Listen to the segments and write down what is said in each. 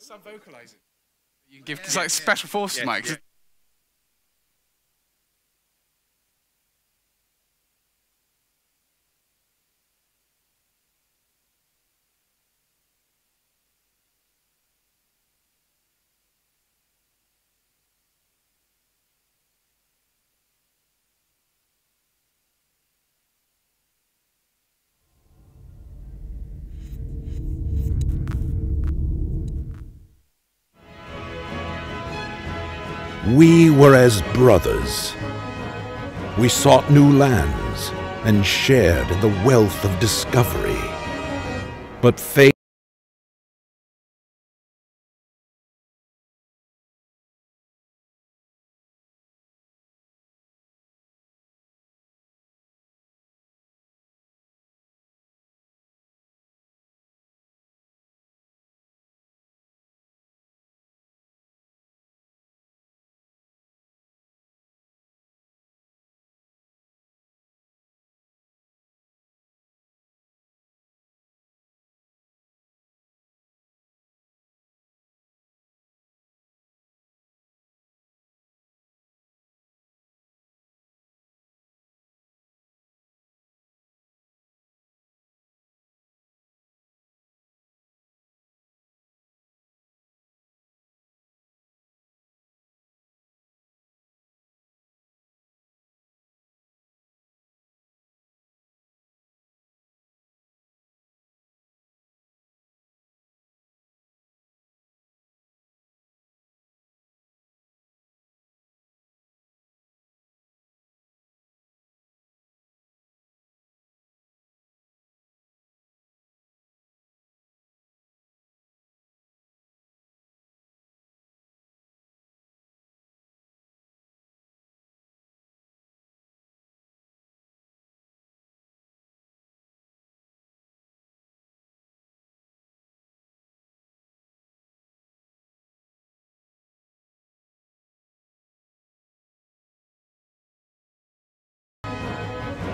Some vocalizing. You can give, it's like special forces mics. We were as brothers. We sought new lands and shared in the wealth of discovery. But fate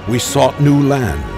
we sought new lands.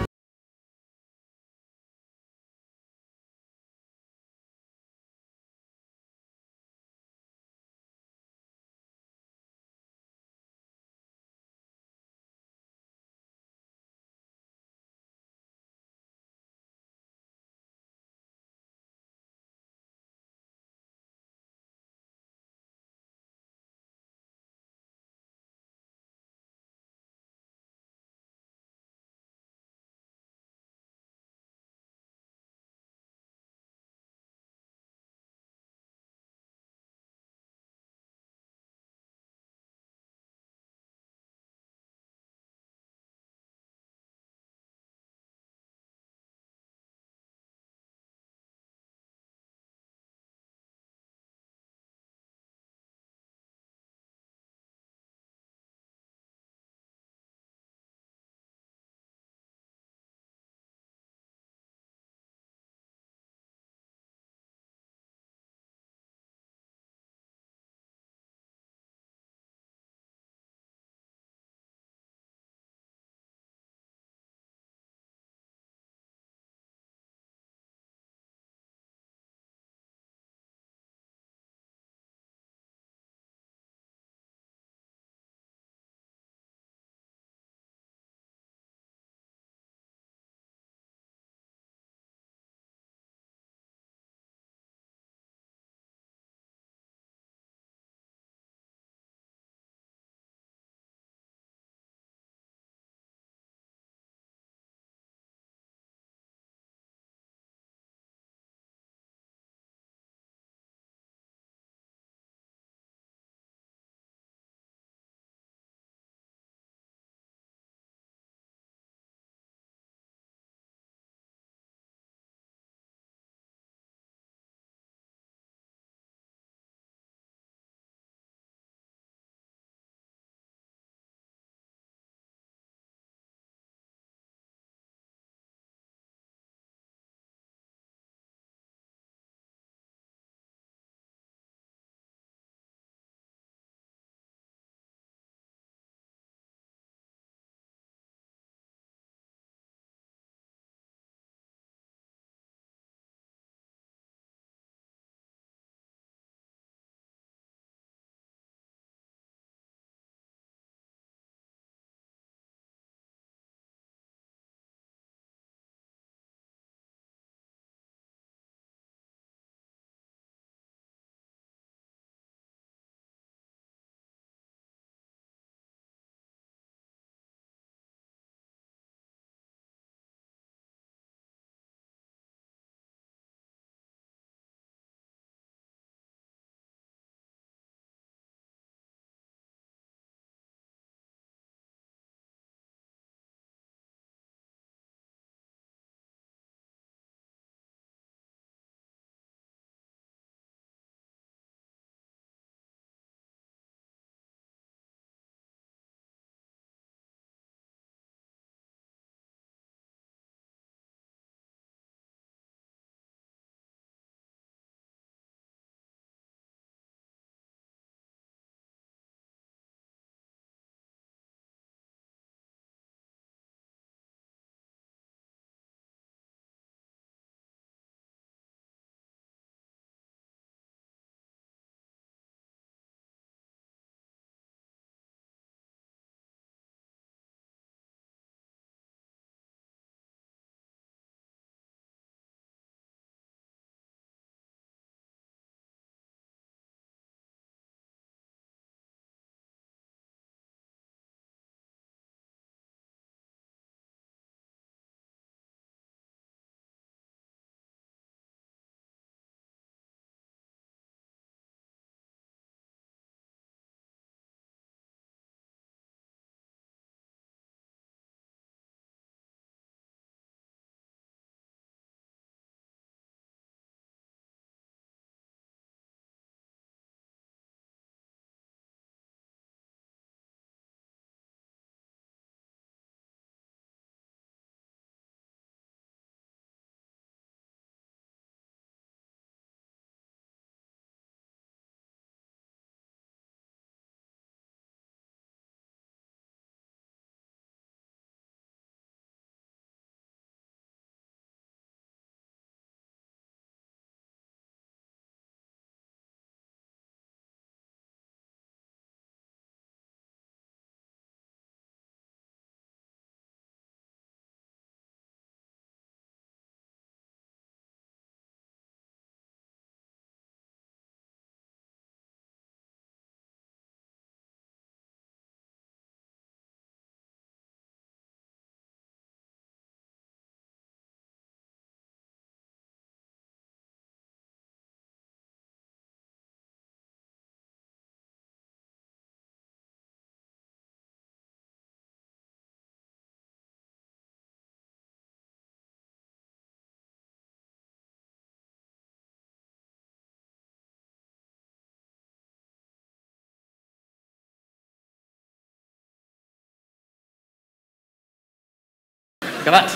at that.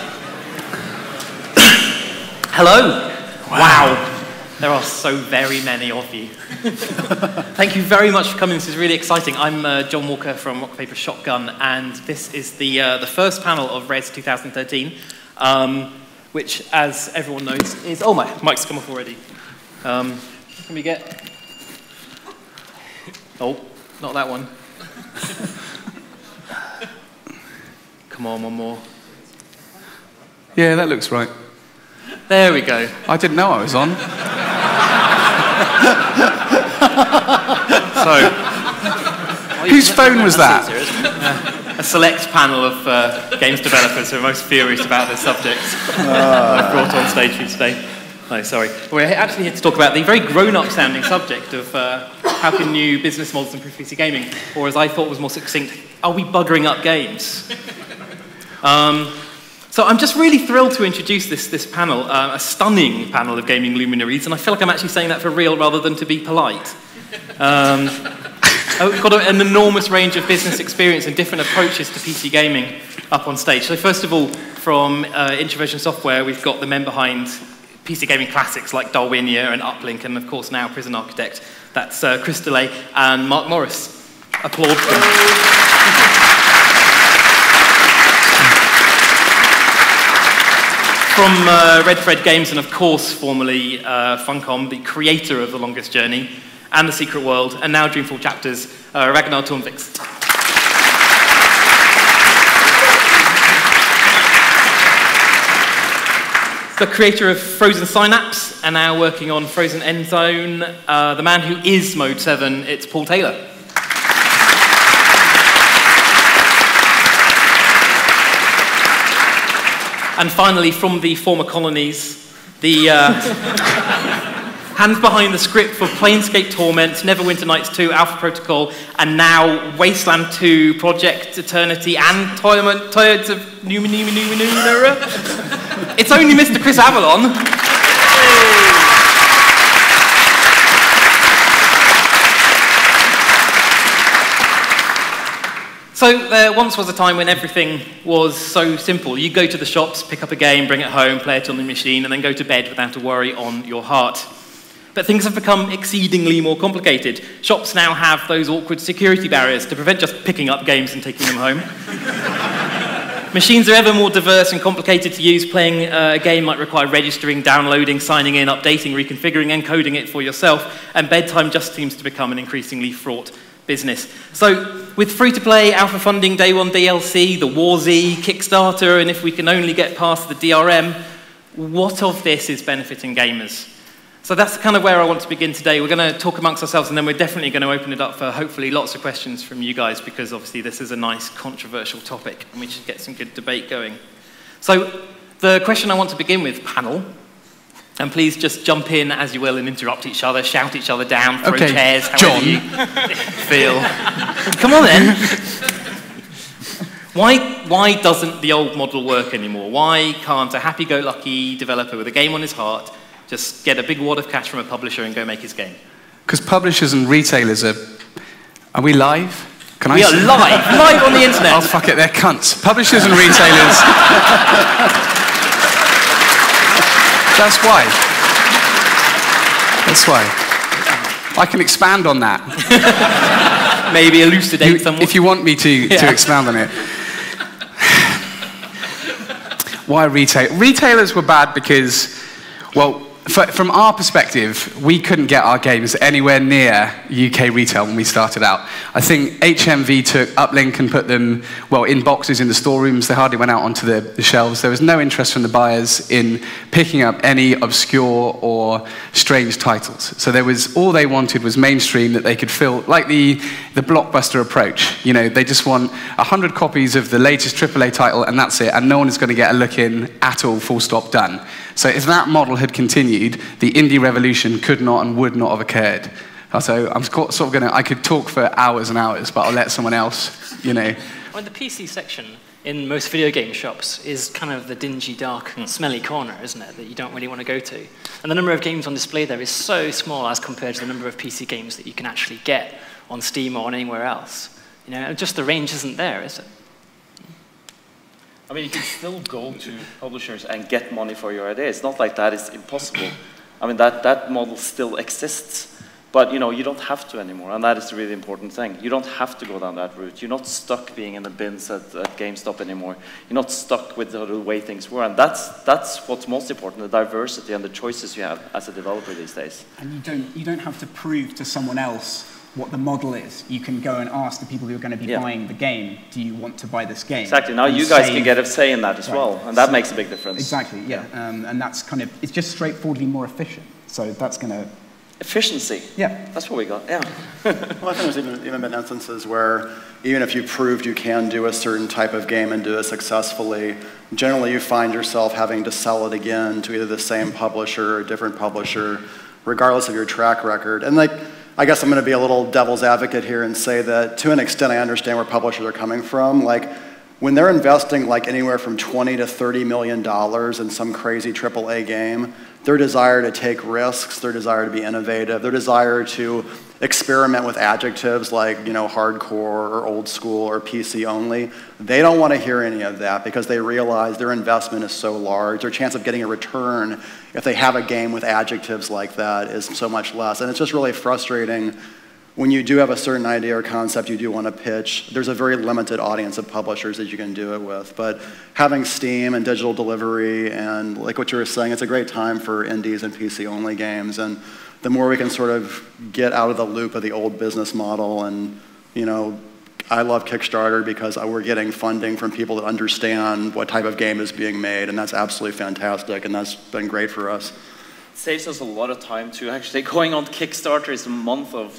Hello. Wow. There are so very many of you. Thank you very much for coming. This is really exciting. I'm John Walker from Rock Paper Shotgun, and this is the first panel of Rezzed 2013, which, as everyone knows, is... Oh, my mic's come off already. Can we get... Oh, not that one. Come on, one more. Yeah, that looks right. There we go. I didn't know I was on. So, whose phone was that? A select panel of games developers who are most furious about this subject. I've brought on stage for you today. No, sorry. We're actually here to talk about the very grown-up sounding subject of how can new business models improve PC gaming, or as I thought was more succinct, are we buggering up games? So I'm just really thrilled to introduce this panel, a stunning panel of gaming luminaries, and I feel like I'm actually saying that for real rather than to be polite. We've got an enormous range of business experience and different approaches to PC gaming up on stage. So first of all, from Introversion Software, we've got the men behind PC gaming classics like Darwinia and Uplink, and of course now Prison Architect. That's Chris DeLay and Mark Morris. Applaud for them. From Red Thread Games, and of course, formerly Funcom, the creator of The Longest Journey and The Secret World, and now Dreamfall Chapters, Ragnar Tornquist. The creator of Frozen Synapse, and now working on Frozen End Zone, the man who is Mode 7, it's Paul Taylor. And finally, from the former colonies, the hands behind the script for Planescape Torment, Neverwinter Nights 2, Alpha Protocol, and now Wasteland 2, Project Eternity, and Tides of Numenera. It's only Mr. Chris Avellone. So there once was a time when everything was so simple. You go to the shops, pick up a game, bring it home, play it on the machine, and then go to bed without a worry on your heart. But things have become exceedingly more complicated. Shops now have those awkward security barriers to prevent just picking up games and taking them home. Machines are ever more diverse and complicated to use. Playing a game might require registering, downloading, signing in, updating, reconfiguring, encoding it for yourself, and bedtime just seems to become an increasingly fraught business. So, with free-to-play, alpha funding, day one DLC, the War Z, Kickstarter, and if we can only get past the DRM, what of this is benefiting gamers? So that's kind of where I want to begin today. We're going to talk amongst ourselves, and then we're definitely going to open it up for hopefully lots of questions from you guys, because obviously this is a nice controversial topic, and we should get some good debate going. So the question I want to begin with, panel, and please just jump in as you will and interrupt each other, shout each other down, throw chairs, however you feel. Come on then. Why doesn't the old model work anymore? Why can't a happy-go-lucky developer with a game on his heart just get a big wad of cash from a publisher and go make his game? Because publishers and retailers are we live? Can we are live on the internet. Oh, fuck it, they're cunts. Publishers and retailers. That's why. That's why. I can expand on that. Maybe elucidate somewhat. If you want me to expand on it. Why retail? Retailers were bad because, well, from our perspective, we couldn't get our games anywhere near UK retail when we started out. I think HMV took Uplink and put them, well, in boxes in the storerooms. They hardly went out onto the shelves. There was no interest from the buyers in picking up any obscure or strange titles. So there was, all they wanted was mainstream that they could fill, like the blockbuster approach. You know, they just want 100 copies of the latest AAA title and that's it, and no one is going to get a look in at all, full stop, done. So if that model had continued, the indie revolution could not and would not have occurred. So I'm sort of going to, I could talk for hours and hours, but I'll let someone else, you know. Well, the PC section in most video game shops is kind of the dingy, dark, smelly corner, isn't it, that you don't really want to go to. And the number of games on display there is so small as compared to the number of PC games that you can actually get on Steam or on anywhere else. You know, just the range isn't there, is it? I mean, you can still go to publishers and get money for your idea. It's not like that is impossible. I mean, that model still exists. But you don't have to anymore, and that is the really important thing. You don't have to go down that route. You're not stuck being in the bins at GameStop anymore. You're not stuck with the way things were, and that's what's most important: the diversity and the choices you have as a developer these days. And you don't have to prove to someone else what the model is. You can go and ask the people who are going to be buying the game, do you want to buy this game? Exactly. Now you guys can get a say in that as well, and that makes a big difference. Exactly. Yeah. And that's it's just straightforwardly more efficient. So that's going to. Efficiency. Yeah. That's what we got, yeah. Well, I think there's even been instances where even if you proved you can do a certain type of game and do it successfully, generally you find yourself having to sell it again to either the same publisher or a different publisher, regardless of your track record. And I guess I'm going to be a little devil's advocate here and say that to an extent I understand where publishers are coming from. When they're investing anywhere from $20 to $30 million in some crazy AAA game, their desire to take risks, their desire to be innovative, their desire to experiment with adjectives like, hardcore or old school or PC only, they don't want to hear any of that because they realize their investment is so large. Their chance of getting a return if they have a game with adjectives like that is so much less. And it's just really frustrating when you do have a certain idea or concept you do want to pitch. There's a very limited audience of publishers that you can do it with. But having Steam and digital delivery and like what you were saying, it's a great time for indies and PC-only games. And the more we can sort of get out of the loop of the old business model and, I love Kickstarter because we're getting funding from people that understand what type of game is being made, and that's absolutely fantastic, and that's been great for us. It saves us a lot of time too. Actually, going on Kickstarter is a month of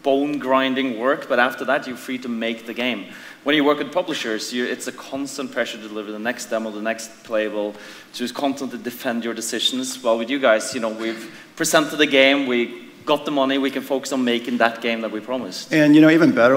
bone-grinding work, but after that, you're free to make the game. When you work with publishers, it's a constant pressure to deliver the next demo, the next playable, to constantly defend your decisions. Well, with you guys, we've presented the game, we got the money, we can focus on making that game that we promised. And even better,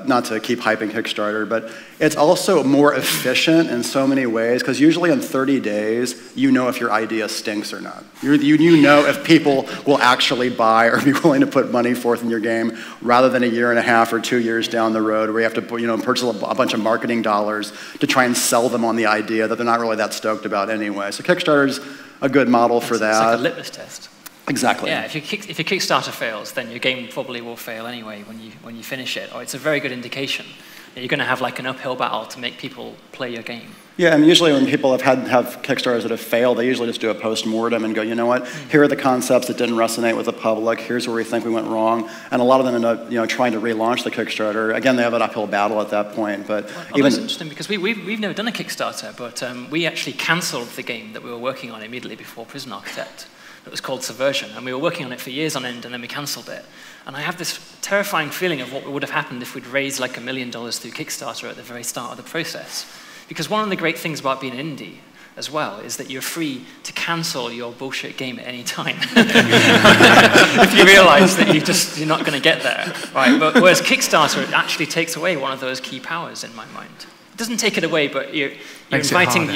not to keep hyping Kickstarter, but it's also more efficient in so many ways, because usually in 30 days, you know if your idea stinks or not. You know if people will actually buy or be willing to put money forth in your game, rather than a year and a half or 2 years down the road where you have to purchase a bunch of marketing dollars to try and sell them on the idea that they're not really that stoked about anyway. So Kickstarter's a good model for that. It's like a litmus test. Exactly. Yeah, if your Kickstarter fails, then your game probably will fail anyway when you finish it. Or it's a very good indication that you're going to have an uphill battle to make people play your game. Yeah, and usually when people have Kickstarters that have failed, they usually just do a post-mortem and go, you know what, here are the concepts that didn't resonate with the public, here's where we think we went wrong, and a lot of them end up trying to relaunch the Kickstarter. Again, they have an uphill battle at that point, but that's interesting because we've never done a Kickstarter, but we actually cancelled the game that we were working on immediately before Prison Architect. It was called Subversion, and we were working on it for years on end, and then we cancelled it. And I have this terrifying feeling of what would have happened if we'd raised $1 million through Kickstarter at the very start of the process. Because one of the great things about being an indie as well is that you're free to cancel your bullshit game at any time. If you realize that you're not going to get there. Right? But whereas Kickstarter, it actually takes away one of those key powers in my mind. It doesn't take it away, but you're inviting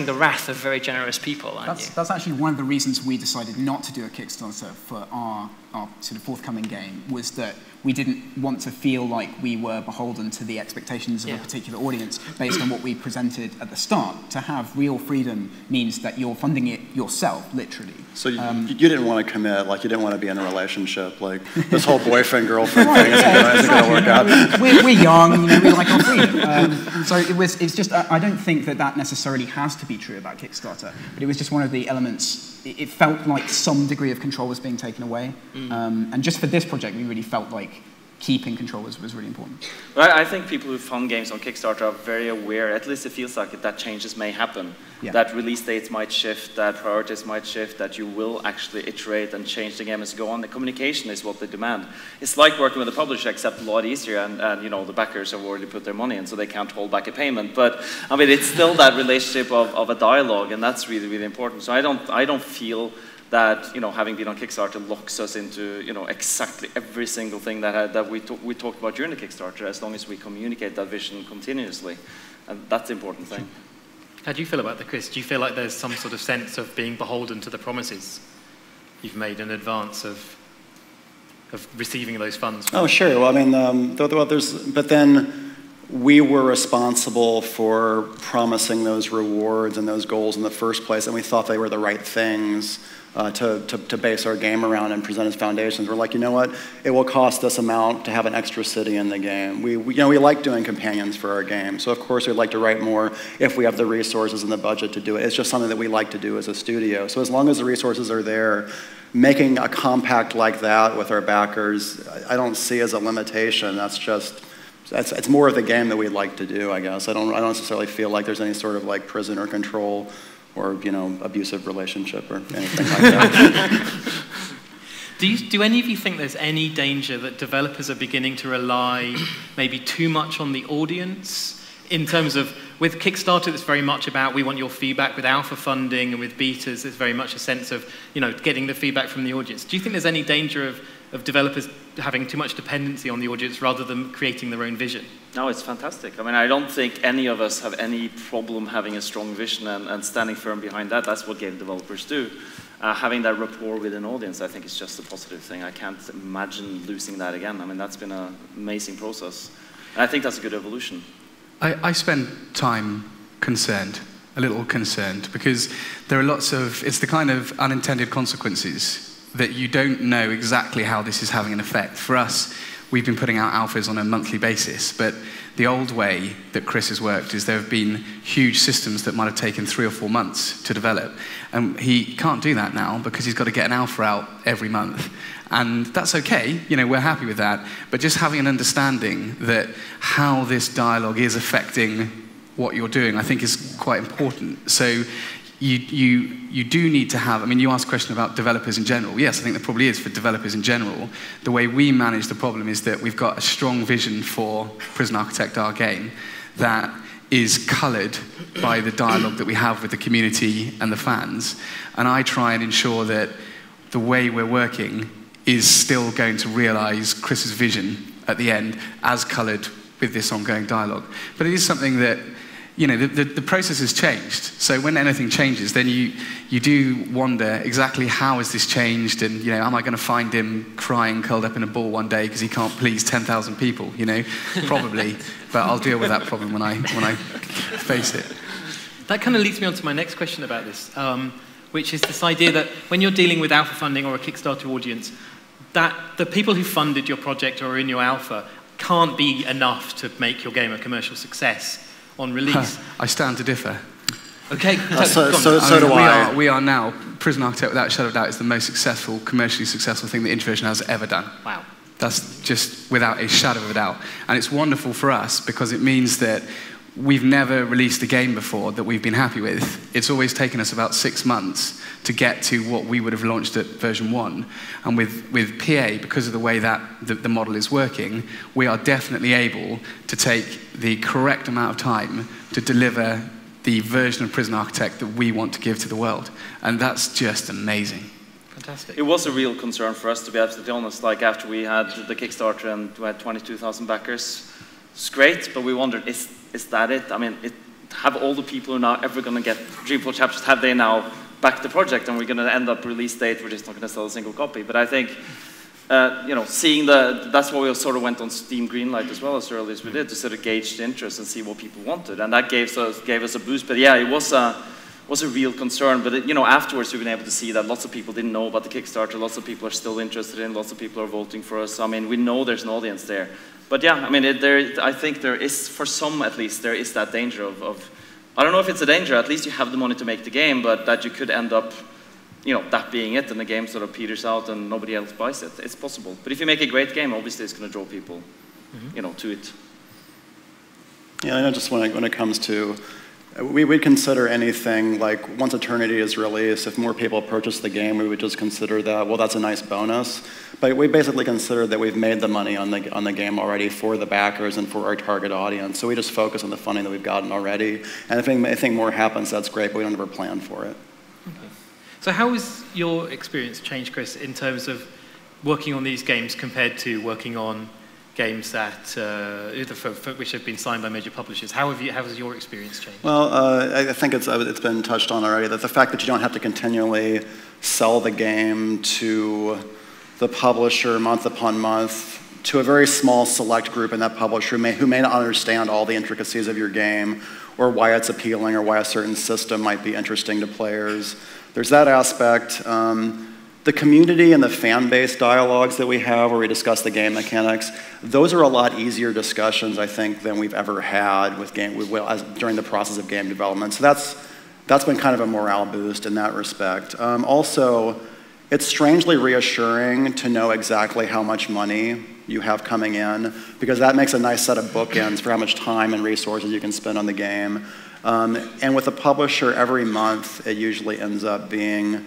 the wrath of very generous people, aren't you? That's actually one of the reasons we decided not to do a Kickstarter for our sort of forthcoming game, was that we didn't want to feel like we were beholden to the expectations of a particular audience based on what we presented at the start. To have real freedom means that you're funding it yourself, literally. So you didn't want to commit, you didn't want to be in a relationship, this whole boyfriend-girlfriend thing isn't going to work out. We're young, we like our freedom. So it's just, I don't think that necessarily has to be true about Kickstarter, but it was just one of the elements. It felt like some degree of control was being taken away. And just for this project, we really felt like keeping control was really important. Well, I think people who fund games on Kickstarter are very aware, at least it feels like it, that changes may happen. Yeah. That release dates might shift, that priorities might shift, that you will actually iterate and change the game as you go on. The communication is what they demand. It's like working with a publisher, except a lot easier, and the backers have already put their money in, so they can't hold back a payment. But I mean, it's still that relationship of a dialogue, and that's really, really important. So I don't feel that having been on Kickstarter locks us into exactly every single thing that we talked about during the Kickstarter, as long as we communicate that vision continuously, and that's the important thing. How do you feel about the quiz? Do you feel like there's some sort of sense of being beholden to the promises you've made in advance of receiving those funds? Oh, sure. Well, I mean, but then we were responsible for promising those rewards and those goals in the first place, and we thought they were the right things to base our game around and present as foundations. We're like, you know what? It will cost this amount to have an extra city in the game. We like doing companions for our game, so of course we'd like to write more if we have the resources and the budget to do it. It's just something that we like to do as a studio. So as long as the resources are there, making a compact like that with our backers, I don't see as a limitation. It's more of the game that we'd like to do, I guess. I don't necessarily feel like there's any sort of like prisoner control or abusive relationship or anything like that. Do any of you think there's any danger that developers are beginning to rely maybe too much on the audience? In terms of, with Kickstarter, it's very much about we want your feedback. With alpha funding and with betas, it's very much a sense of getting the feedback from the audience. Do you think there's any danger of developers having too much dependency on the audience rather than creating their own vision? No, it's fantastic. I mean, I don't think any of us have any problem having a strong vision and standing firm behind that. That's what game developers do. Having that rapport with an audience, I think, is just a positive thing. I can't imagine losing that again. I mean, that's been an amazing process. And I think that's a good evolution. I spend time concerned, a little concerned, because there are lots of, it's the kind of unintended consequences that you don't know exactly how this is having an effect. For us, we've been putting out alphas on a monthly basis, but the old way that Chris has worked is there have been huge systems that might have taken 3 or 4 months to develop. And he can't do that now because he's got to get an alpha out every month. And that's okay, we're happy with that. But just having an understanding that how this dialogue is affecting what you're doing, I think is quite important. So you do need to have, you asked a question about developers in general. Yes, I think there probably is for developers in general. The way we manage the problem is that we've got a strong vision for Prison Architect, our game, that is coloured by the dialogue that we have with the community and the fans. And I try and ensure that the way we're working is still going to realise Chris's vision at the end as coloured with this ongoing dialogue. But it is something that the process has changed. So when anything changes, then you do wonder exactly how has this changed, and am I going to find him crying, curled up in a ball one day because he can't please 10,000 people? Probably. But I'll deal with that problem when I face it. That kind of leads me on to my next question about this, which is this idea that when you're dealing with alpha funding or a Kickstarter audience, that the people who funded your project or are in your alpha can't be enough to make your game a commercial success on release. I stand to differ. Okay. So do I. We are now, Prison Architect, without a shadow of doubt, is the most successful, commercially successful thing that Introversion has ever done. Wow. That's just without a shadow of a doubt. And it's wonderful for us because it means that we've never released a game before that we've been happy with. It's always taken us about 6 months to get to what we would have launched at version 1. And with PA, because of the way that the model is working, we are definitely able to take the correct amount of time to deliver the version of Prison Architect that we want to give to the world. And that's just amazing. Fantastic. It was a real concern for us, to be absolutely honest. Like after we had the Kickstarter and we had 22,000 backers, it's great, but we wondered, is that it? Have all the people who are now ever going to get Dreamfall chapters, have they now backed the project and we're going to end up release date, we're just not going to sell a single copy? But I think, seeing that's why we sort of went on Steam Greenlight as well as early as we did, to sort of gauge the interest and see what people wanted. And that gave us a boost. But yeah, it was a real concern. But afterwards we've been able to see that lots of people didn't know about the Kickstarter, lots of people are still interested in, lots of people are voting for us. We know there's an audience there. But yeah, I think there is, for some at least, there is that danger of I don't know if it's a danger, at least you have the money to make the game, but that you could end up, that being it, and the game sort of peters out and nobody else buys it. It's possible. But if you make a great game, obviously it's going to draw people, to it. Yeah, I know just when it comes to, we would consider anything, like once Eternity is released, if more people purchase the game, we would just consider that, well, that's a nice bonus. But we basically consider that we've made the money on the game already for the backers and for our target audience. So we just focus on the funding that we've gotten already. And if anything more happens, that's great, but we don't ever plan for it. Okay. So how has your experience changed, Chris, in terms of working on these games compared to working on games that which have been signed by major publishers? How has your experience changed? Well, I think it's been touched on already, that the fact that you don't have to continually sell the game to the publisher month upon month to a very small select group in that publisher who may not understand all the intricacies of your game or why it's appealing or why a certain system might be interesting to players. There's that aspect. The community and the fan-based dialogues that we have where we discuss the game mechanics, those are a lot easier discussions, I think, than we've ever had during the process of game development. So that's been kind of a morale boost in that respect. Also, it's strangely reassuring to know exactly how much money you have coming in, because that makes a nice set of bookends for how much time and resources you can spend on the game. And with a publisher, every month, it usually ends up being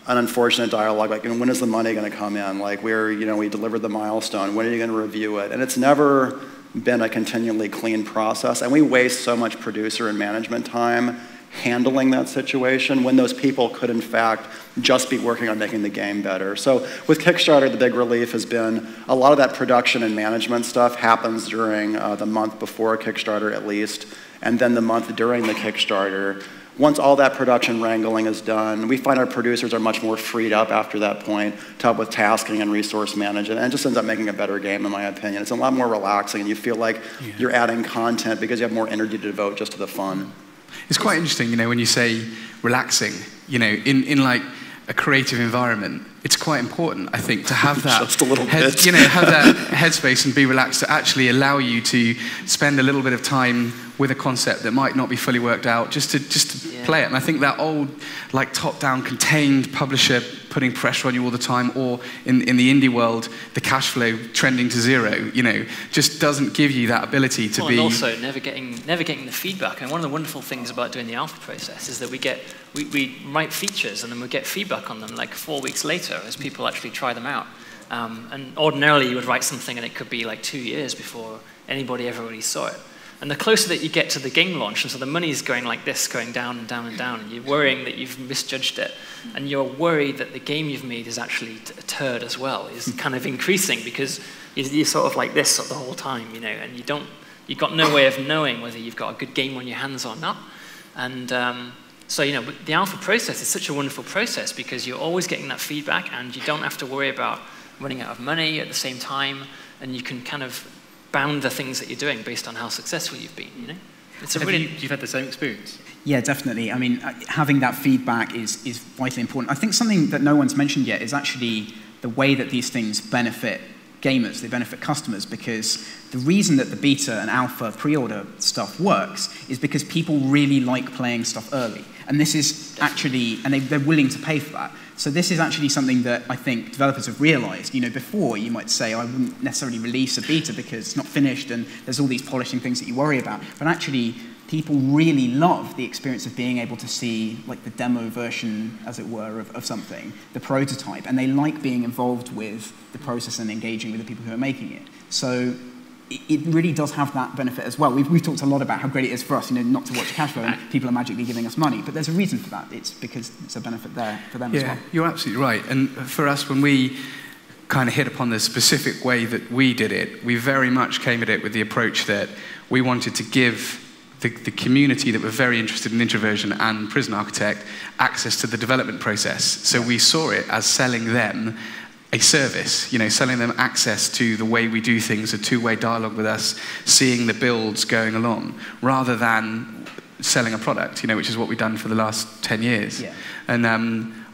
an unfortunate dialogue, like, when is the money going to come in? Like, we delivered the milestone. When are you going to review it? And it's never been a continually clean process. And we waste so much producer and management time handling that situation when those people could, in fact, just be working on making the game better. So with Kickstarter, the big relief has been a lot of that production and management stuff happens during the month before Kickstarter, at least, and then the month during the Kickstarter. Once all that production wrangling is done, we find our producers are much more freed up after that point to help with tasking and resource management, and it just ends up making a better game, in my opinion. It's a lot more relaxing, and you feel like you're adding content because you have more energy to devote just to the fun. It's quite interesting, when you say relaxing, in like a creative environment, it's quite important, I think, to have that just a little bit. Have that headspace and be relaxed to actually allow you to spend a little bit of time with a concept that might not be fully worked out, just to play it. And I think that old, like, top-down, contained publisher putting pressure on you all the time, or in the indie world, the cash flow trending to zero, just doesn't give you that ability to be. And also never getting the feedback. And one of the wonderful things about doing the alpha process is that we write features and then we get feedback on them like 4 weeks later as people actually try them out. And ordinarily you would write something and it could be like 2 years before anybody ever really saw it. And the closer that you get to the game launch, and so the money's going like this, going down and down and down, and you're worrying that you've misjudged it, and you're worried that the game you've made is actually a turd as well, is kind of increasing because you're sort of like this the whole time, and you've got no way of knowing whether you've got a good game on your hands or not. And so, the alpha process is such a wonderful process because you're always getting that feedback, and you don't have to worry about running out of money at the same time, and you can kind of bound the things that you're doing based on how successful you've been, It's a really... You've had the same experience? Yeah, definitely. I mean, having that feedback is vitally important. I think something that no one's mentioned yet is actually the way that these things benefit gamers, they benefit customers, because the reason that the beta and alpha pre-order stuff works is because people really like playing stuff early. And this is actually, and they're willing to pay for that. So this is actually something that I think developers have realized. Before you might say, I wouldn't necessarily release a beta because it's not finished and there's all these polishing things that you worry about. But actually, people really love the experience of being able to see like the demo version, as it were, of something, the prototype, and they like being involved with the process and engaging with the people who are making it. So it really does have that benefit as well. We've talked a lot about how great it is for us, not to watch cash flow and people are magically giving us money, but there's a reason for that. It's because it's a benefit there for them as well. Yeah, you're absolutely right. And for us, when we kind of hit upon the specific way that we did it, we very much came at it with the approach that we wanted to give the community that were very interested in Introversion and Prison Architect access to the development process. So we saw it as selling them a service, selling them access to the way we do things, a two-way dialogue with us, seeing the builds going along, rather than selling a product, which is what we've done for the last 10 years. Yeah. And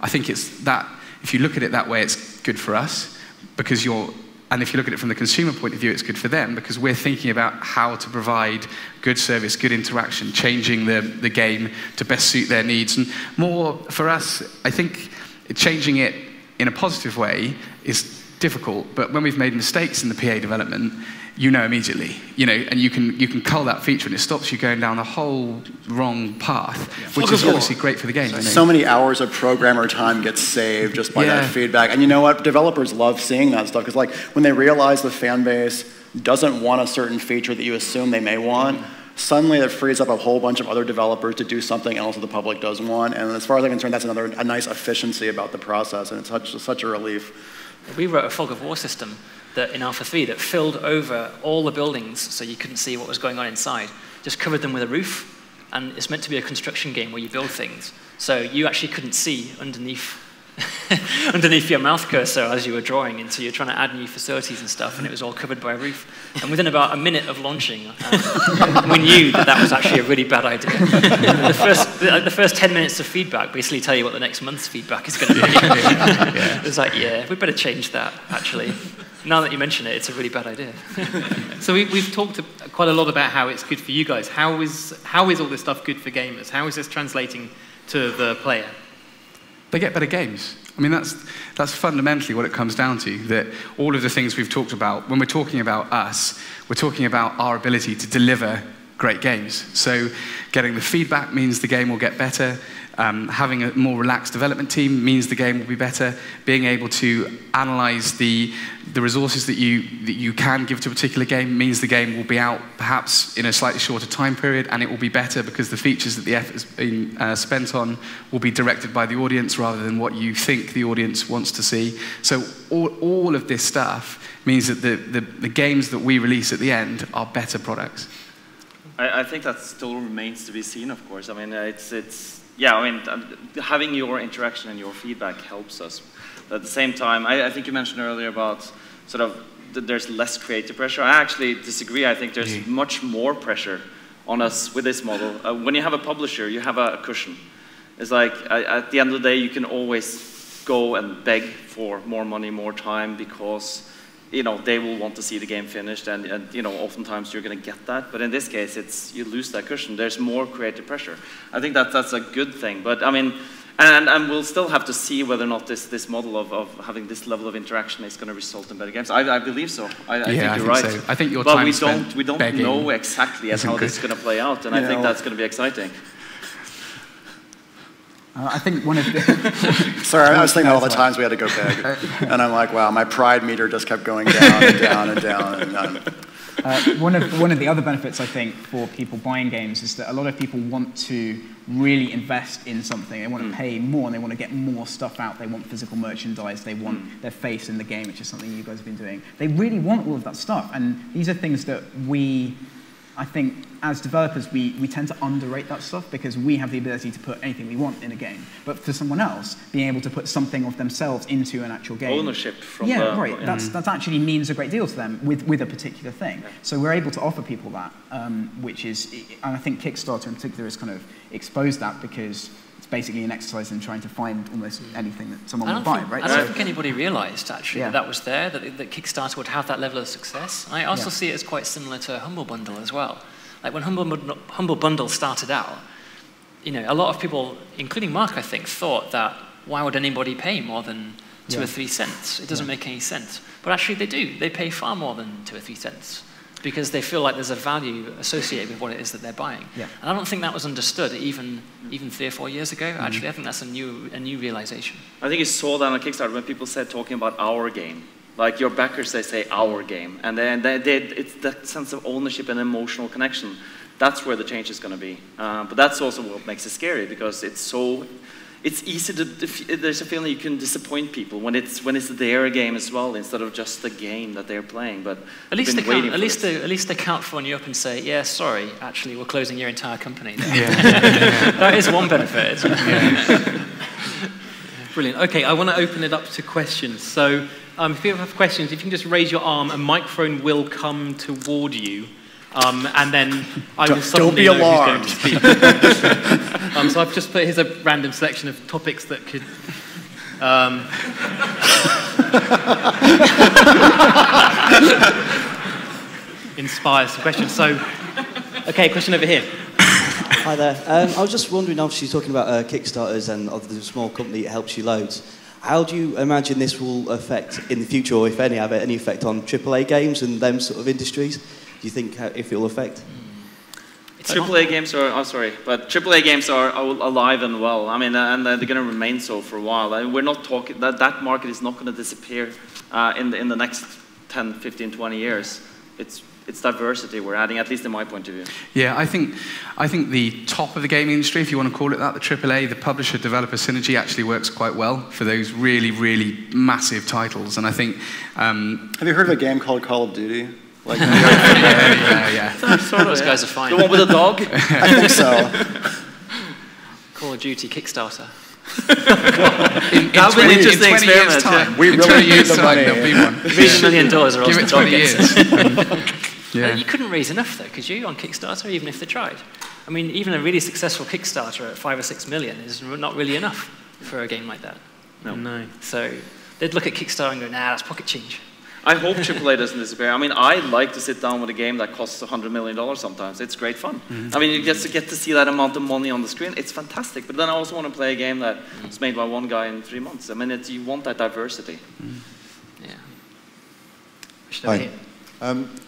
I think it's that, if you look at it that way, it's good for us, because and if you look at it from the consumer point of view, it's good for them, because we're thinking about how to provide good service, good interaction, changing the game to best suit their needs. And more, for us, I think changing it in a positive way is difficult, but when we've made mistakes in the PA development, immediately, and you can cull that feature and it stops you going down a whole wrong path, which is obviously great for the game. So many hours of programmer time gets saved just by that feedback. And you know what? Developers love seeing that stuff, because like when they realize the fan base doesn't want a certain feature that you assume they may want, suddenly that frees up a whole bunch of other developers to do something else that the public doesn't want. And as far as I'm concerned, that's a nice efficiency about the process, and it's such a relief. We wrote a fog of war system that in Alpha 3 that filled over all the buildings so you couldn't see what was going on inside, just covered them with a roof, and it's meant to be a construction game where you build things. So you actually couldn't see underneath underneath your mouth cursor as you were drawing, and so you're trying to add new facilities and stuff, and it was all covered by a roof. And within about a minute of launching, we knew that that was actually a really bad idea. The first 10 minutes of feedback basically tell you what the next month's feedback is going to be. It was like, yeah, we better change that, actually. Now that you mention it, it's a really bad idea. So we've talked quite a lot about how it's good for you guys. How is all this stuff good for gamers? How is this translating to the player? They get better games. I mean, that's fundamentally what it comes down to, that all of the things we've talked about, when we're talking about us, we're talking about our ability to deliver great games. So getting the feedback means the game will get better. Having a more relaxed development team means the game will be better. Being able to analyze the resources that you can give to a particular game means the game will be out perhaps in a slightly shorter time period, and it will be better because the features that the effort has been spent on will be directed by the audience rather than what you think the audience wants to see. So all of this stuff means that the games that we release at the end are better products. I think that still remains to be seen, of course. I mean, yeah, I mean, having your interaction and your feedback helps us. But at the same time, I think you mentioned earlier about sort of there's less creative pressure. I actually disagree. I think there's much more pressure on us with this model. When you have a publisher, you have a cushion. It's like, at the end of the day, you can always go and beg for more money, more time, because they will want to see the game finished, and oftentimes you're going to get that. But in this case, you lose that cushion. There's more creative pressure. I think that's a good thing. But I mean, and we'll still have to see whether or not this model of having this level of interaction is going to result in better games. I believe so. I think you're right. So. I think your time but we don't know exactly how this is going to play out, and I think that's going to be exciting. I think one of the... Sorry, I was thinking all the times we had to go big. And I'm like, wow, my pride meter just kept going down and down and down. And one of the other benefits, I think, for people buying games is that a lot of people want to really invest in something. They want to pay more, and they want to get more stuff out. They want physical merchandise. They want their face in the game, which is something you guys have been doing. They really want all of that stuff. And these are things that I think, as developers, we tend to underrate that stuff because we have the ability to put anything we want in a game. But for someone else, being able to put something of themselves into an actual game... Ownership from right. That actually means a great deal to them with a particular thing. Yeah. So we're able to offer people that, which is... And I think Kickstarter in particular has kind of exposed that because it's basically an exercise in trying to find almost anything that someone will buy, right? I don't think anybody realised, actually, that was there, that Kickstarter would have that level of success. I also see it as quite similar to Humble Bundle as well. Like when Humble Bundle started out, a lot of people, including Mark, I think, thought that why would anybody pay more than 2 or 3 cents? It doesn't make any sense. But actually they do. They pay far more than 2 or 3 cents because they feel like there's a value associated with what it is that they're buying. Yeah. And I don't think that was understood even 3 or 4 years ago. Actually, I think that's a new realization. I think you saw that on Kickstarter when people said talking about our game. Like your backers, they say our game, and then it's that sense of ownership and emotional connection. That's where the change is going to be. But that's also what makes it scary because it's easy to. There's a feeling you can disappoint people when it's their game as well instead of just the game that they're playing. But at least they can't phone you up and say, "Yeah, sorry, actually, we're closing your entire company." That is one benefit. Isn't it? Yeah. Brilliant. Okay, I want to open it up to questions. So. If you have questions, if you can just raise your arm, a microphone will come toward you, and then I will suddenly know who's going to speak. So I've just put, here's a random selection of topics that could... inspire some questions. So, okay, question over here. Hi there. I was just wondering, obviously, talking about Kickstarters and the small company, it helps you loads. How do you imagine this will affect in the future, or if any, have any effect on AAA games and them sort of industries? Do you think if it will affect? AAA games AAA games are alive and well. I mean, and they're going to remain so for a while. We're not talking that market is not going to disappear in the next 10, 15, 20 years. It's diversity we're adding, at least in my point of view. Yeah, I think the top of the gaming industry, if you want to call it that, the AAA, the publisher-developer synergy actually works quite well for those really, really massive titles. And I think... have you heard of a game called Call of Duty? Like, yeah. Those guys are fine. The one with a dog? I think so. Call of Duty Kickstarter. That'll be an interesting experiment. Time, we really need the money. There'll be one. $1 million or else Give it 20 years. Yeah. You couldn't raise enough though, could you, on Kickstarter, even if they tried? I mean, even a really successful Kickstarter at 5 or 6 million is not really enough for a game like that. No. So they'd look at Kickstarter and go, nah, that's pocket change. I hope AAA doesn't disappear. I mean, I like to sit down with a game that costs $100 million sometimes. It's great fun. I mean, you get to see that amount of money on the screen. It's fantastic. But then I also want to play a game that was made by one guy in 3 months. I mean, you want that diversity. Yeah. Hi.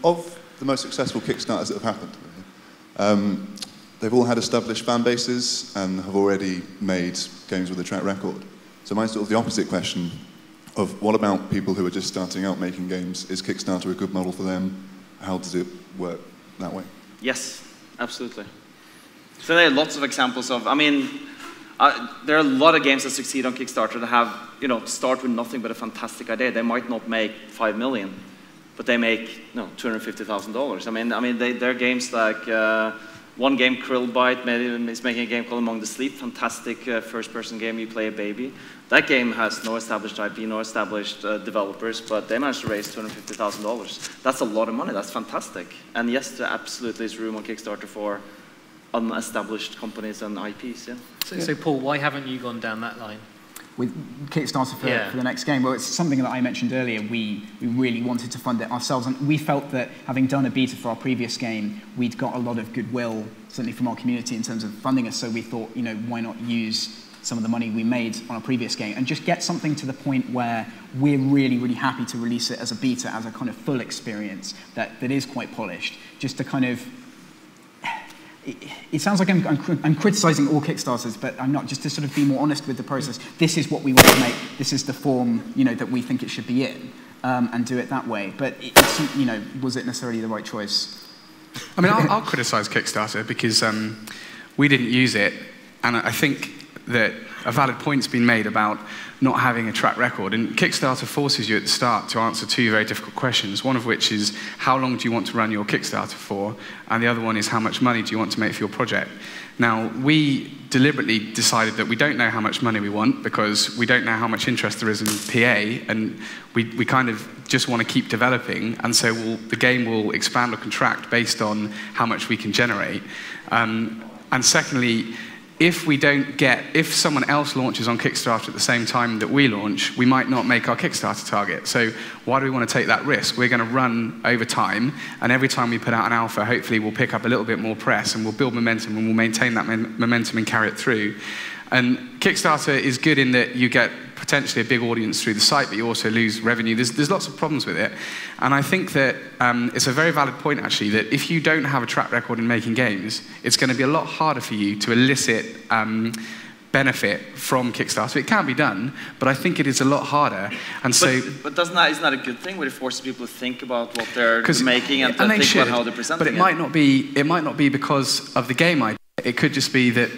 Of the most successful Kickstarters that have happened, they've all had established fan bases and have already made games with a track record. So mine's sort of the opposite question of what about people who are just starting out making games? Is Kickstarter a good model for them? How does it work that way? Yes, absolutely. So there are lots of examples of, I mean, there are a lot of games that succeed on Kickstarter that have, start with nothing but a fantastic idea. They might not make 5 million, but they make $250,000. I mean, there are games like one game, Krillbite, is making a game called Among the Sleep, fantastic first-person game. You play a baby. That game has no established IP, no established developers, but they managed to raise $250,000. That's a lot of money. That's fantastic. And yes, there absolutely is room on Kickstarter for unestablished companies and IPs. Yeah. So Paul, why haven't you gone down that line? With Kickstarter for the next game? Well, it's something that I mentioned earlier. We really wanted to fund it ourselves, and we felt that having done a beta for our previous game, we'd got a lot of goodwill, certainly from our community, in terms of funding us, so we thought, why not use some of the money we made on our previous game and just get something to the point where we're really, really happy to release it as a beta, as a kind of full experience that is quite polished, just to kind of... It sounds like I'm criticizing all Kickstarters, but I'm not, just to sort of be more honest with the process. This is what we want to make. This is the form, that we think it should be in, and do it that way. But, was it necessarily the right choice? I mean, I'll criticize Kickstarter because we didn't use it, and I think that a valid point's been made about not having a track record. And Kickstarter forces you at the start to answer two very difficult questions, one of which is how long do you want to run your Kickstarter for, and the other one is how much money do you want to make for your project. Now, we deliberately decided that we don't know how much money we want because we don't know how much interest there is in PA, and we kind of just want to keep developing, and so the game will expand or contract based on how much we can generate. And secondly, if someone else launches on Kickstarter at the same time that we launch, we might not make our Kickstarter target. So why do we want to take that risk? We're going to run over time, and every time we put out an alpha, hopefully we'll pick up a little bit more press, and we'll build momentum, and we'll maintain that momentum and carry it through. And Kickstarter is good in that you get potentially a big audience through the site, but you also lose revenue. There's lots of problems with it. And I think that it's a very valid point, actually, that if you don't have a track record in making games, it's going to be a lot harder for you to elicit benefit from Kickstarter. It can be done, but I think it is a lot harder. And but isn't that a good thing, where it forces people to think about what they're making and to think about how they're presenting it? But it might not be because of the game idea. It could just be that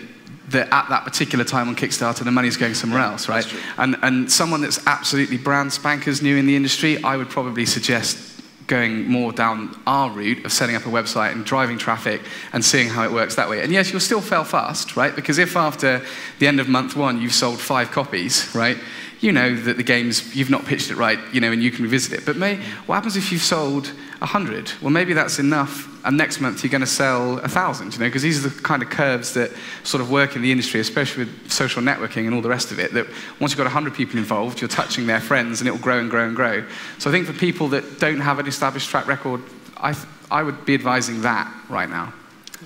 at that particular time on Kickstarter, the money's going somewhere else, right? And someone that's absolutely brand spankers new in the industry, I would probably suggest going more down our route of setting up a website and driving traffic and seeing how it works that way. And yes, you'll still fail fast, right? Because if after the end of month one you've sold 5 copies, right? You know that the game's, you've not pitched it right, and you can revisit it. But what happens if you've sold 100? Well, maybe that's enough, and next month you're going to sell 1,000, because these are the kind of curves that sort of work in the industry, especially with social networking and all the rest of it, that once you've got 100 people involved, you're touching their friends, and it'll grow and grow and grow. So I think for people that don't have an established track record, I would be advising that right now.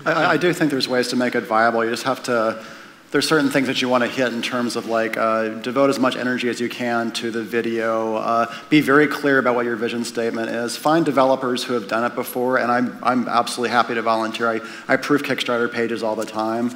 I do think there's ways to make it viable. You just have to... There's certain things that you want to hit in terms of devote as much energy as you can to the video. Be very clear about what your vision statement is. Find developers who have done it before, and I'm absolutely happy to volunteer. I proof Kickstarter pages all the time.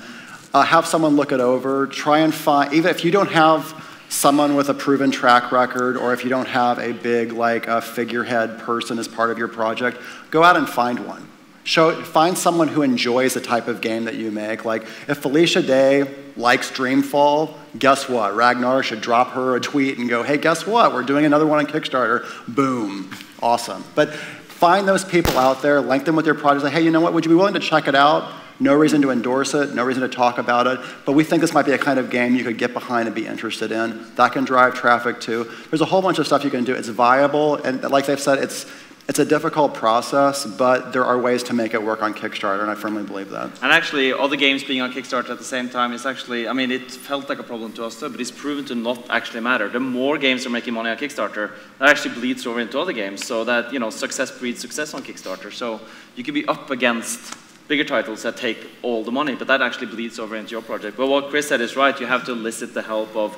Have someone look it over. Try and find, even if you don't have someone with a proven track record, or if you don't have a big a figurehead person as part of your project, go out and find one. Find someone who enjoys the type of game that you make. If Felicia Day likes Dreamfall, guess what? Ragnar should drop her a tweet and go, hey, guess what? We're doing another one on Kickstarter. Boom. Awesome. But find those people out there, link them with your project. Say, hey, you know what? Would you be willing to check it out? No reason to endorse it, no reason to talk about it, but we think this might be a kind of game you could get behind and be interested in. That can drive traffic too. There's a whole bunch of stuff you can do. It's viable, and like they've said, it's a difficult process, but there are ways to make it work on Kickstarter, and I firmly believe that. And actually, all the games being on Kickstarter at the same time is actually, I mean, it felt like a problem to us too, but it's proven to not actually matter. The more games are making money on Kickstarter, that actually bleeds over into other games, so that, you know, success breeds success on Kickstarter. So you could be up against bigger titles that take all the money, but that actually bleeds over into your project. But what Chris said is right, you have to elicit the help of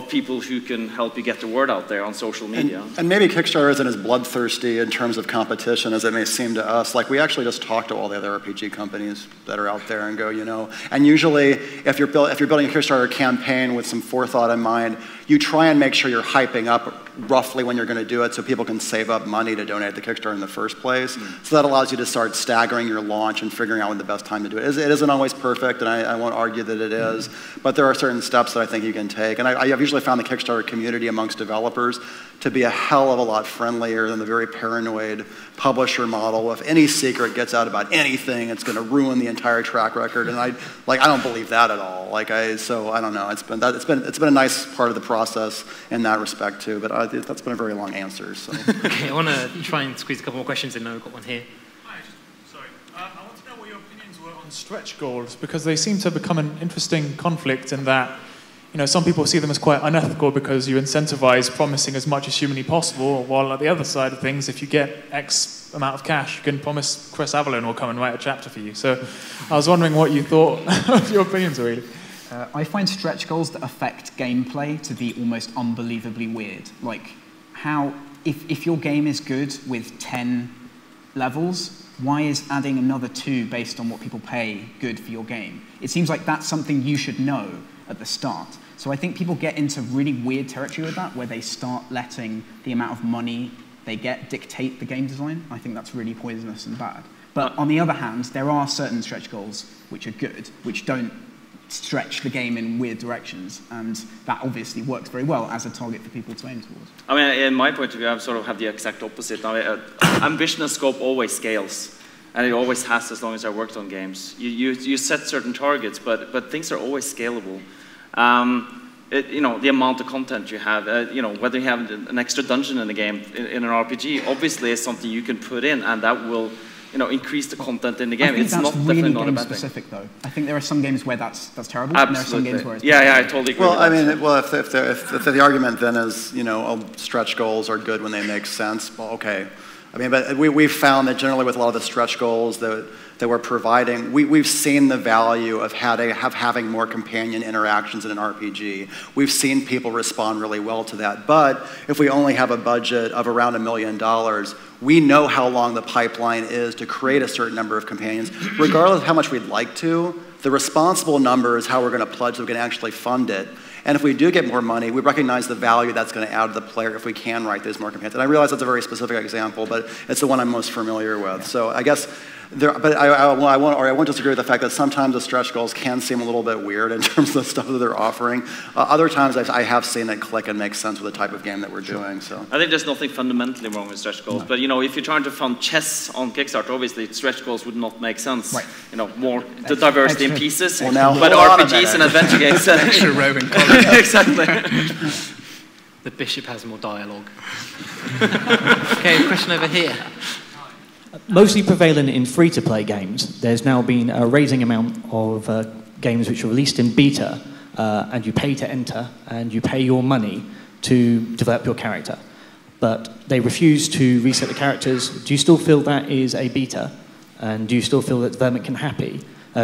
people who can help you get the word out there on social media. And maybe Kickstarter isn't as bloodthirsty in terms of competition as it may seem to us. Like, we actually just talk to all the other RPG companies that are out there and go, you know, and usually if you're building a Kickstarter campaign with some forethought in mind, you try and make sure you're hyping up roughly when you're going to do it so people can save up money to donate to Kickstarter in the first place. So that allows you to start staggering your launch and figuring out when the best time to do it is. It isn't always perfect, and I won't argue that it is, but there are certain steps that I think you can take. And I've usually found the Kickstarter community amongst developers to be a hell of a lot friendlier than the very paranoid publisher model. If any secret gets out about anything, it's going to ruin the entire track record, and I don't believe that at all. So I don't know. It's been a nice part of the process in that respect too. But that's been a very long answer. So. Okay, I want to try and squeeze a couple more questions in. Now we've got one here. Hi, sorry. I want to know what your opinions were on stretch goals, because they seem to have become an interesting conflict in that, you know, some people see them as quite unethical because you incentivize promising as much as humanly possible, while at the other side of things, if you get X amount of cash, you can promise Chris Avellone will come and write a chapter for you. So I was wondering what you thought of your opinions, really. I find stretch goals that affect gameplay to be almost unbelievably weird. Like, if your game is good with 10 levels, why is adding another 2 based on what people pay good for your game? It seems like that's something you should know at the start. So I think people get into really weird territory with that, where they start letting the amount of money they get dictate the game design. I think that's really poisonous and bad. But on the other hand, there are certain stretch goals which are good, which don't stretch the game in weird directions, and that obviously works very well as a target for people to aim towards. I mean, in my point of view, I sort of have the exact opposite. Ambition and scope always scales, and it always has as long as I worked on games. You set certain targets, but things are always scalable. You know, the amount of content you have, you know, whether you have an extra dungeon in a game, in an RPG, obviously is something you can put in, and that will, you know, increase the content in the game. It's not really game specific, though. I think there are some games where that's terrible, absolutely. And there are some games where it's yeah, I totally agree. Well, I mean, if the argument then is, you know, stretch goals are good when they make sense, well, okay. I mean, but we've found that generally with a lot of the stretch goals that we're providing, we've seen the value of having more companion interactions in an RPG. We've seen people respond really well to that. But if we only have a budget of around $1 million, we know how long the pipeline is to create a certain number of companions. Regardless of how much we'd like to, the responsible number is how we're going to pledge that we can actually fund it. And if we do get more money, we recognize the value that's going to add to the player if we can write those more companions. And I realize that's a very specific example, but it's the one I'm most familiar with. So I guess, I won't disagree with the fact that sometimes the stretch goals can seem a little bit weird in terms of the stuff that they're offering. Other times I have seen it click and make sense with the type of game that we're doing. So I think there's nothing fundamentally wrong with stretch goals. No. But, you know, if you're trying to fund chess on Kickstarter, obviously stretch goals would not make sense. Right. You know, more the diversity in pieces. Well, now, but RPGs and adventure games. Extra Roman color. Exactly. The bishop has more dialogue. Okay, question over here. Mostly prevalent in free-to-play games, there's now been a rising amount of games which are released in beta, and you pay to enter, and you pay your money to develop your character. But they refuse to reset the characters. Do you still feel that is a beta? And do you still feel that development can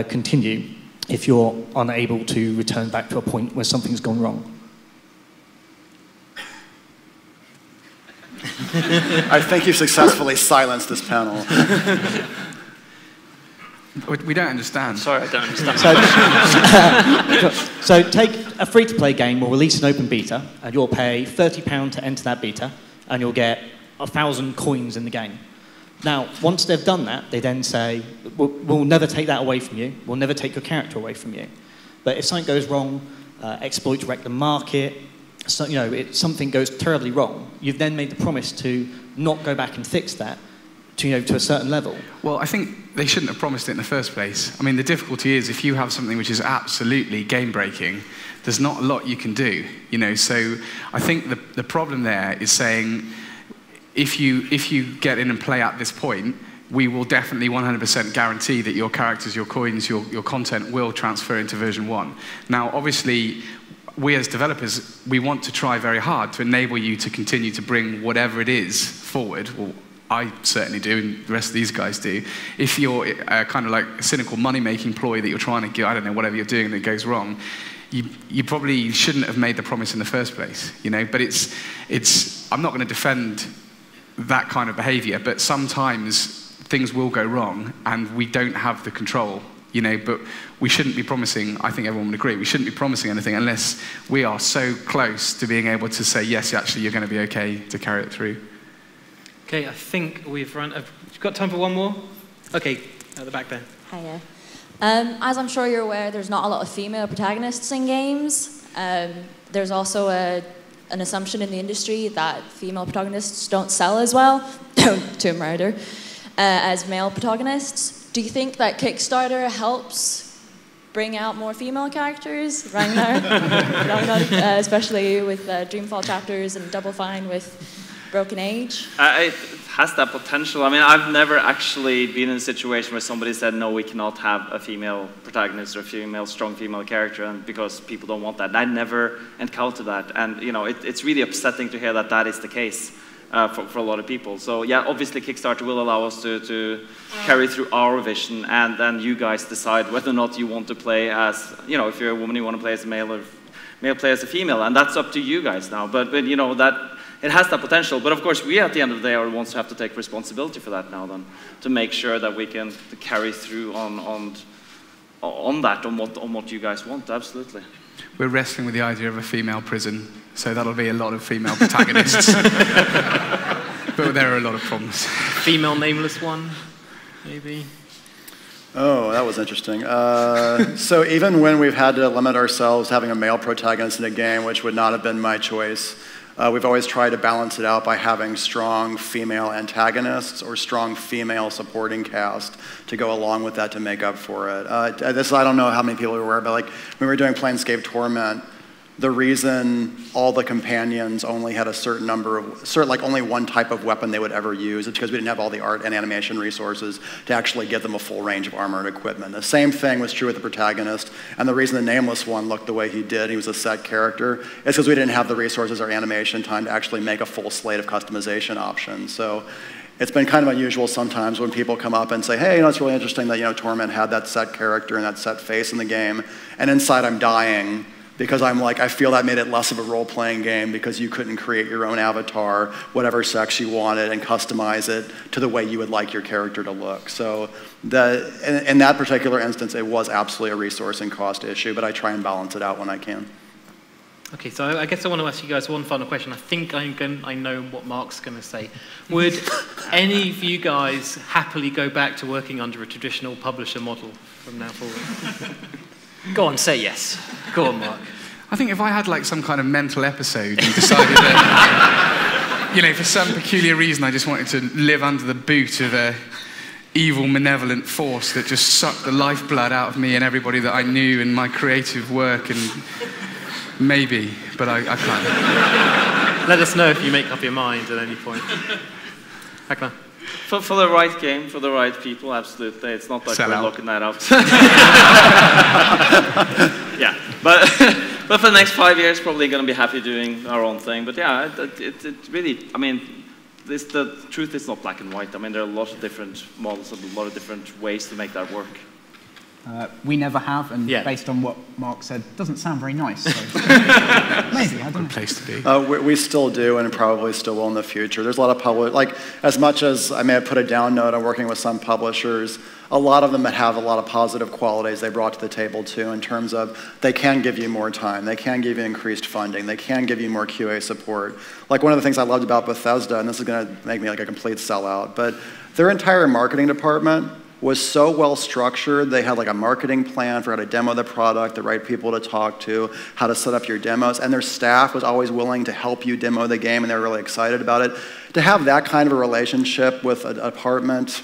continue if you're unable to return back to a point where something's gone wrong? I think you've successfully silenced this panel. We don't understand. Sorry, I don't understand. So take a free-to-play game, we'll release an open beta, and you'll pay £30 to enter that beta, and you'll get 1,000 coins in the game. Now, once they've done that, they then say, we'll never take that away from you, we'll never take your character away from you. But if something goes wrong, exploits wreck the market, so, you know, something goes terribly wrong, you've then made the promise to not go back and fix that. to a certain level? Well, I think they shouldn't have promised it in the first place. I mean, the difficulty is if you have something which is absolutely game-breaking, there's not a lot you can do, So I think the problem there is saying, if you get in and play at this point, we will definitely 100% guarantee that your characters, your coins, your content will transfer into version 1. Now, obviously, we as developers, we want to try very hard to enable you to continue to bring whatever it is forward. Well, I certainly do, and the rest of these guys do. If you're kind of like a cynical money-making ploy that you're trying to get, I don't know, whatever you're doing and it goes wrong, you probably shouldn't have made the promise in the first place, But I'm not going to defend that kind of behavior, but sometimes things will go wrong and we don't have the control, but we shouldn't be promising, I think everyone would agree, we shouldn't be promising anything unless we are so close to being able to say, yes, actually, you're going to be okay to carry it through. Okay, I think we've got time for one more? Okay, at the back there. Hiya. As I'm sure you're aware, there's not a lot of female protagonists in games. There's also an assumption in the industry that female protagonists don't sell as well, to murder, as male protagonists. Do you think that Kickstarter helps bring out more female characters, Ragnar, especially with Dreamfall chapters and Double Fine with Broken Age? It has that potential. I mean, I've never actually been in a situation where somebody said, no, we cannot have a female protagonist or a strong female character, and because people don't want that. I never encountered that. And, it's really upsetting to hear that that is the case for a lot of people. So, yeah, obviously Kickstarter will allow us to carry through our vision, and then you guys decide whether or not you want to play as, if you're a woman, you want to play as a male, or male play as a female, and that's up to you guys now. But that it has that potential, but of course we at the end of the day are the ones who have to take responsibility for that now then, to make sure that we can carry through on what you guys want, absolutely. We're wrestling with the idea of a female prison, so that'll be a lot of female protagonists. But there are a lot of problems. Female nameless one, maybe? Oh, that was interesting. So even when we've had to limit ourselves to having a male protagonist in a game, which would not have been my choice, we've always tried to balance it out by having strong female antagonists or strong female supporting cast to go along with that to make up for it. I don't know how many people are aware, but when we were doing Planescape Torment, the reason all the companions only had a certain number of, only one type of weapon they would ever use, is because we didn't have all the art and animation resources to actually give them a full range of armor and equipment. The same thing was true with the protagonist, and the reason the nameless one looked the way he did, he was a set character, is because we didn't have the resources or animation time to actually make a full slate of customization options. So it's been kind of unusual sometimes when people come up and say, hey, it's really interesting that, Torment had that set character and that set face in the game, and inside I'm dying, because I feel that made it less of a role-playing game because you couldn't create your own avatar, whatever sex you wanted, and customize it to the way you would like your character to look. So in that particular instance, it was absolutely a resource and cost issue, but I try and balance it out when I can. Okay, so I guess I want to ask you guys one final question. I think I know what Mark's going to say. Would any of you guys happily go back to working under a traditional publisher model from now forward? Go on, say yes. Go on, Mark. I think if I had some kind of mental episode and decided that, for some peculiar reason I just wanted to live under the boot of a evil, malevolent force that just sucked the lifeblood out of me and everybody that I knew in my creative work, and maybe, but I can't. Let us know if you make up your mind at any point. Ragnar. For the right game, for the right people, absolutely. It's not like we're looking that up. Yeah, but for the next 5 years, probably going to be happy doing our own thing. But yeah, it really, the truth is not black and white. There are a lot of different models and a lot of different ways to make that work. We never have, and based on what Mark said, doesn't sound very nice. So. Maybe, I don't know. Place to be. We still do, and probably still will in the future. There's a lot of as much as I may have put a down note on working with some publishers, a lot of them have a lot of positive qualities they brought to the table too, in terms of they can give you more time, they can give you increased funding, they can give you more QA support. One of the things I loved about Bethesda, and this is going to make me a complete sellout, but their entire marketing department was so well structured. They had like a marketing plan for how to demo the product, the right people to talk to, how to set up your demos, and their staff was always willing to help you demo the game, and they were really excited about it. To have that kind of a relationship with a department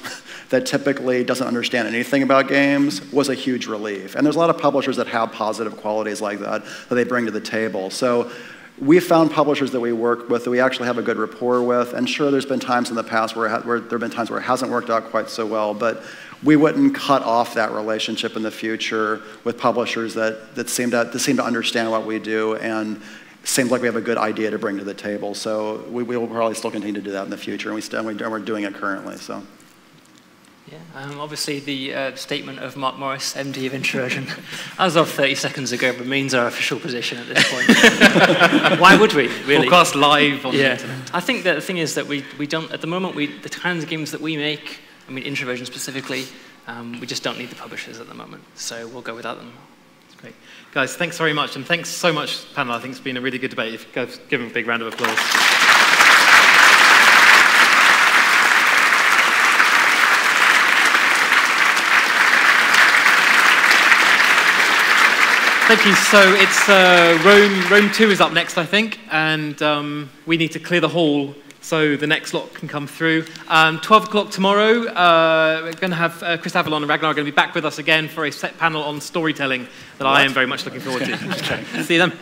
that typically doesn't understand anything about games was a huge relief. And there's a lot of publishers that have positive qualities like that they bring to the table. So we found publishers that we work with that we actually have a good rapport with, and sure, there's been times in the past where there have been times where it hasn't worked out quite so well, but we wouldn't cut off that relationship in the future with publishers that seem to understand what we do and seems like we have a good idea to bring to the table. So we will probably still continue to do that in the future, and we're doing it currently. So. Yeah, obviously the statement of Mark Morris, MD of Introversion, as of 30 seconds ago, remains our official position at this point. Why would we, really? Broadcast live on the internet. I think that the thing is that we don't, at the moment, the kinds of games that we make, I mean Introversion specifically, we just don't need the publishers at the moment, so we'll go without them. That's great. Guys, thanks very much, and thanks so much, panel. I think it's been a really good debate. If you guys give them a big round of applause. Thank you. So it's Rome 2 is up next, I think, and we need to clear the hall so the next lot can come through. 12 o'clock tomorrow, we're going to have Chris Avellone and Ragnar are going to be back with us again for a set panel on storytelling that I am very much looking forward to. See you then.